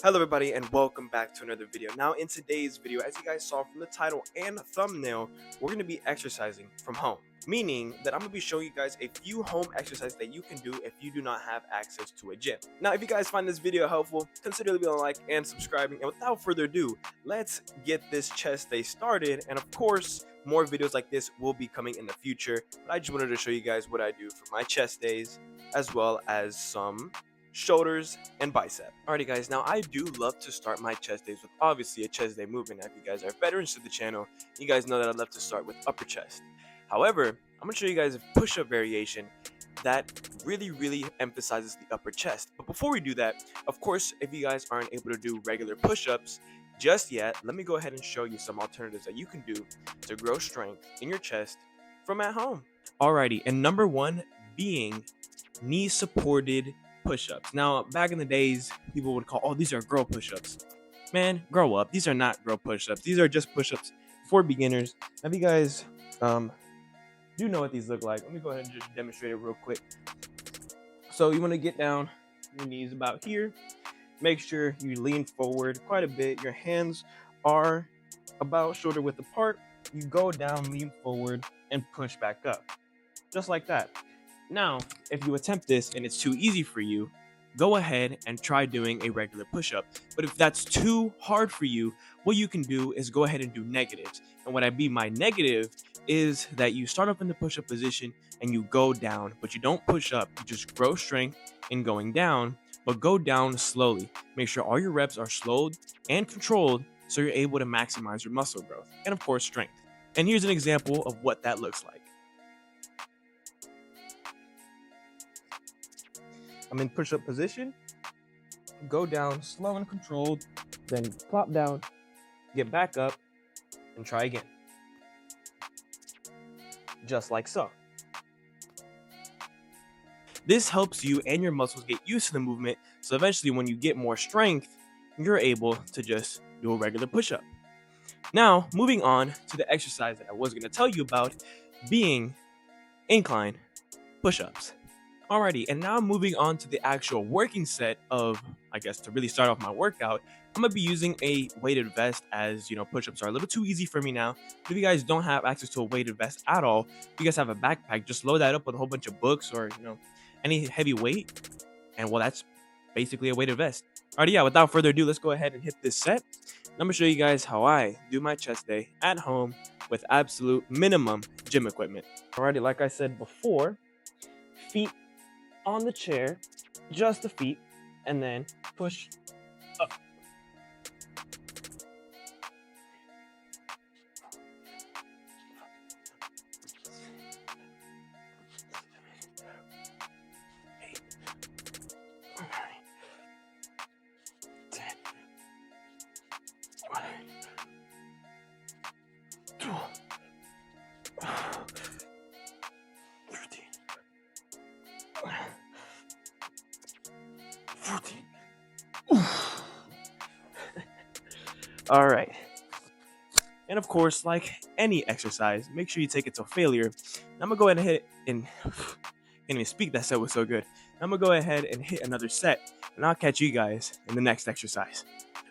Hello everybody and welcome back to another video. Now in today's video, as you guys saw from the title and thumbnail, we're going to be exercising from home. Meaning that I'm going to be showing you guys a few home exercises that you can do if you do not have access to a gym. Now if you guys find this video helpful, consider leaving a like and subscribing. And without further ado, let's get this chest day started. And of course, more videos like this will be coming in the future. But I just wanted to show you guys what I do for my chest days, as well as some shoulders, and bicep. Alrighty guys, now I do love to start my chest days with obviously a chest day movement. Now if you guys are veterans to the channel, you guys know that I love to start with upper chest. However, I'm going to show you guys a push-up variation that really emphasizes the upper chest. But before we do that, of course, if you guys aren't able to do regular push-ups just yet, let me go ahead and show you some alternatives that you can do to grow strength in your chest from at home. Alrighty, and number one being knee supported push-ups. Now, back in the days, people would call, oh, these are girl push-ups. Man, grow up. These are not girl push-ups. These are just push-ups for beginners. If you guys do know what these look like, let me go ahead and just demonstrate it real quick. So you want to get down, your knees about here. Make sure you lean forward quite a bit. Your hands are about shoulder width apart. You go down, lean forward, and push back up. Just like that. Now, if you attempt this and it's too easy for you, go ahead and try doing a regular push-up. But if that's too hard for you, what you can do is go ahead and do negatives. And what I mean by negative is that you start up in the push-up position and you go down, but you don't push up. You just grow strength in going down, but go down slowly. Make sure all your reps are slowed and controlled so you're able to maximize your muscle growth and, of course, strength. And here's an example of what that looks like. I'm in push-up position, go down slow and controlled, then plop down, get back up, and try again. Just like so. This helps you and your muscles get used to the movement, so eventually when you get more strength, you're able to just do a regular push-up. Now, moving on to the exercise that I was going to tell you about, being incline push-ups. Alrighty, and now moving on to the actual working set of, I guess, to really start off my workout, I'm going to be using a weighted vest as, push-ups are a little too easy for me now. If you guys don't have access to a weighted vest at all, if you guys have a backpack, just load that up with a whole bunch of books or, any heavy weight. And well, that's basically a weighted vest. Alrighty, yeah, without further ado, let's go ahead and hit this set. I'm going to show you guys how I do my chest day at home with absolute minimum gym equipment. Alrighty, like I said before, feet on the chair, just the feet, and then push up. Eight, 9, 10, 12, 13, 14. All right. And of course, like any exercise, make sure you take it to failure. I'm gonna go ahead and hit it and can't even speak. That set was so good. I'm gonna go ahead and hit another set, and I'll catch you guys in the next exercise.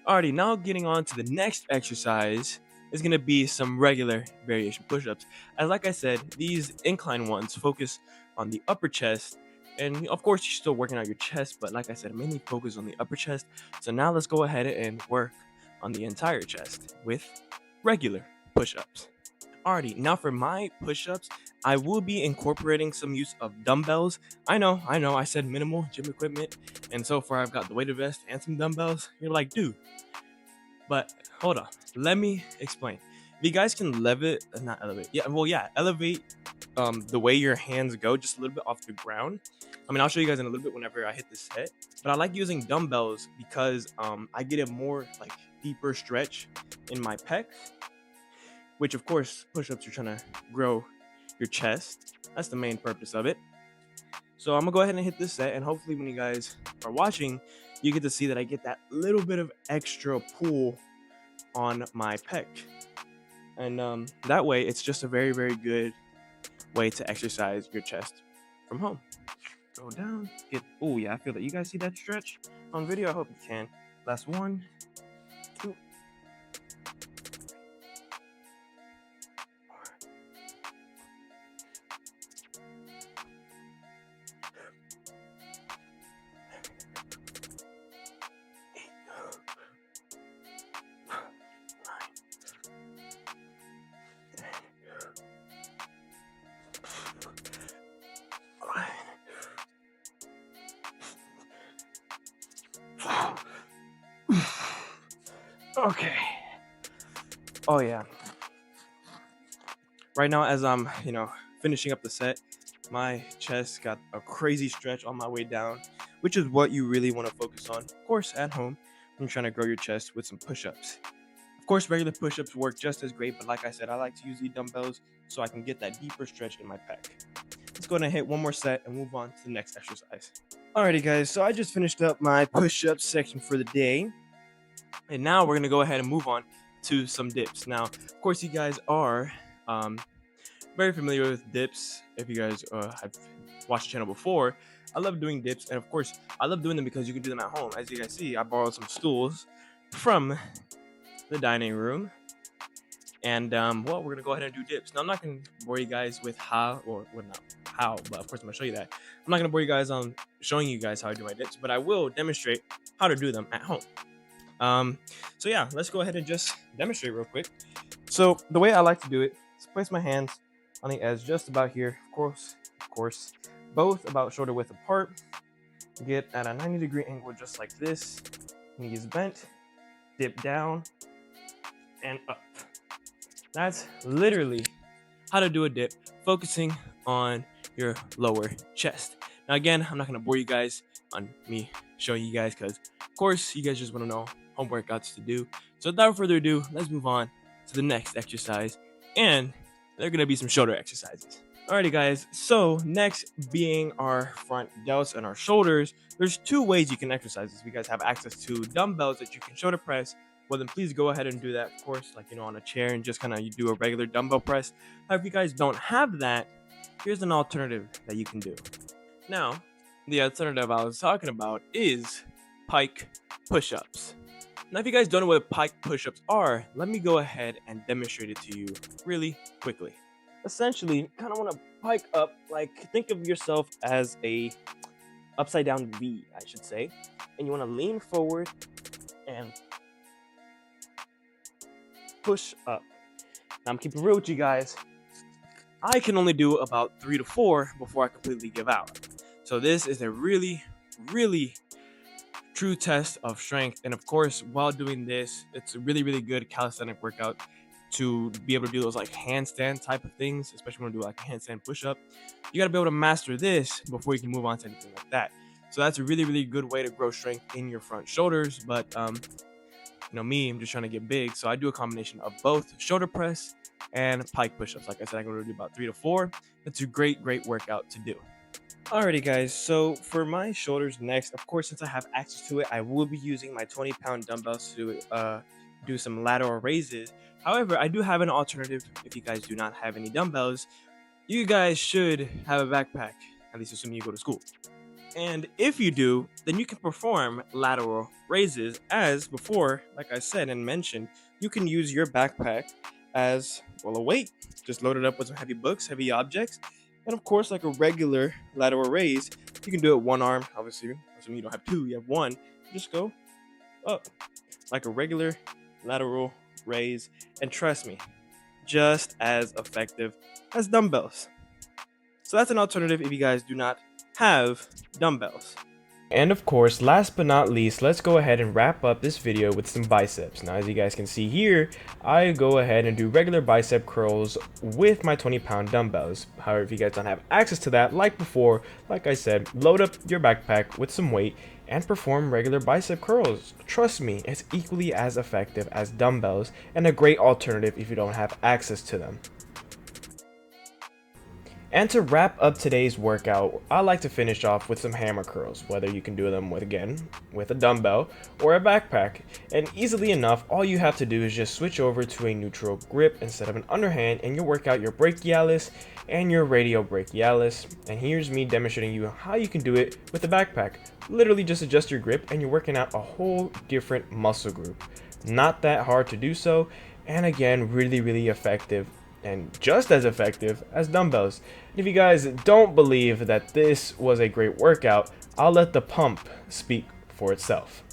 Alrighty, now getting on to the next exercise is gonna be some regular variation push-ups. As like I said, these incline ones focus on the upper chest. And of course, you're still working out your chest, but like I said, mainly focus on the upper chest. So now let's go ahead and work on the entire chest with regular push-ups. Alrighty, now for my push-ups, I will be incorporating some use of dumbbells. I know, I said minimal gym equipment, and so far I've got the weighted vest and some dumbbells. You're like, dude, but hold on, let me explain. If you guys can elevate the way your hands go just a little bit off the ground. I mean, I'll show you guys in a little bit whenever I hit this set, but I like using dumbbells because I get a more like deeper stretch in my pecs, which of course push-ups are trying to grow your chest. That's the main purpose of it. So I'm gonna go ahead and hit this set, and hopefully when you guys are watching, you get to see that I get that little bit of extra pull on my pec. And that way, it's just a very good way to exercise your chest from home. Go down, oh yeah, I feel that. You guys see that stretch on video? I hope you can. Last one, two. Okay. Oh yeah. Right now, as I'm, finishing up the set, my chest got a crazy stretch on my way down, which is what you really want to focus on. Of course, at home, when you're trying to grow your chest with some push-ups. Of course, regular push-ups work just as great, but like I said, I like to use the dumbbells so I can get that deeper stretch in my pec. Let's go ahead and hit one more set and move on to the next exercise. Alrighty, guys. So I just finished up my push-up section for the day. And now we're going to go ahead and move on to some dips. Now, of course, you guys are very familiar with dips. If you guys have watched the channel before, I love doing dips. And of course, I love doing them because you can do them at home. As you guys see, I borrowed some stools from the dining room. And, well, we're going to go ahead and do dips. Now, I'm not going to bore you guys with how, or well, not how, but of course, I'm going to show you that. I'm not going to bore you guys on showing you guys how I do my dips, but I will demonstrate how to do them at home. So yeah, let's go ahead and just demonstrate real quick. So the way I like to do it is place my hands on the edge just about here. Of course, both about shoulder width apart. Get at a 90-degree angle just like this. Knees bent, dip down, and up. That's literally how to do a dip, focusing on your lower chest. Now again, I'm not going to bore you guys on me showing you guys because of course you guys just want to know home workouts to do. So without further ado, let's move on to the next exercise, and they're going to be some shoulder exercises. Alrighty guys, so next being our front delts and our shoulders, there's two ways you can exercise this. If you guys have access to dumbbells that you can shoulder press, well then please go ahead and do that, of course, like on a chair and just kind of you do a regular dumbbell press. However, if you guys don't have that, here's an alternative that you can do. Now, the alternative I was talking about is pike push-ups. Now, if you guys don't know what pike push-ups are, let me go ahead and demonstrate it to you really quickly. Essentially, kind of want to pike up, like think of yourself as a upside down V, I should say, and you want to lean forward and push up. Now, I'm keeping real with you guys. I can only do about 3 to 4 before I completely give out. So this is a really, really true test of strength. And of course, while doing this, it's a really, really good calisthenic workout to be able to do those like handstand type of things, especially when you do like a handstand push-up. You got to be able to master this before you can move on to anything like that. So that's a really, really good way to grow strength in your front shoulders. But me, I'm just trying to get big, so I do a combination of both shoulder press and pike push-ups. Like I said, I'm going to do about 3 to 4. It's a great workout to do. Alrighty guys, so for my shoulders next, of course, since I have access to it, I will be using my 20-pound dumbbells to do some lateral raises. However, I do have an alternative. If you guys do not have any dumbbells, you guys should have a backpack, at least assuming you go to school. And if you do, then you can perform lateral raises as before, like I said and mentioned, you can use your backpack as, well, a weight. Just load it up with some heavy books, heavy objects. And of course, like a regular lateral raise, you can do it one arm, obviously. Assuming you don't have two, you have one. Just go up like a regular lateral raise. And trust me, just as effective as dumbbells. So that's an alternative if you guys do not have dumbbells. And of course, last but not least, let's go ahead and wrap up this video with some biceps. Now, as you guys can see here, I go ahead and do regular bicep curls with my 20-pound dumbbells. However, if you guys don't have access to that, like before, like I said, load up your backpack with some weight and perform regular bicep curls. Trust me, it's equally as effective as dumbbells and a great alternative if you don't have access to them. And to wrap up today's workout, I like to finish off with some hammer curls, whether you can do them with a dumbbell or a backpack. And easily enough, all you have to do is just switch over to a neutral grip instead of an underhand, and you'll work out your brachialis and your radiobrachialis. And here's me demonstrating you how you can do it with a backpack. literally just adjust your grip and you're working out a whole different muscle group. Not that hard to do so, and again, really effective, and just as effective as dumbbells. And if you guys don't believe that this was a great workout, I'll let the pump speak for itself.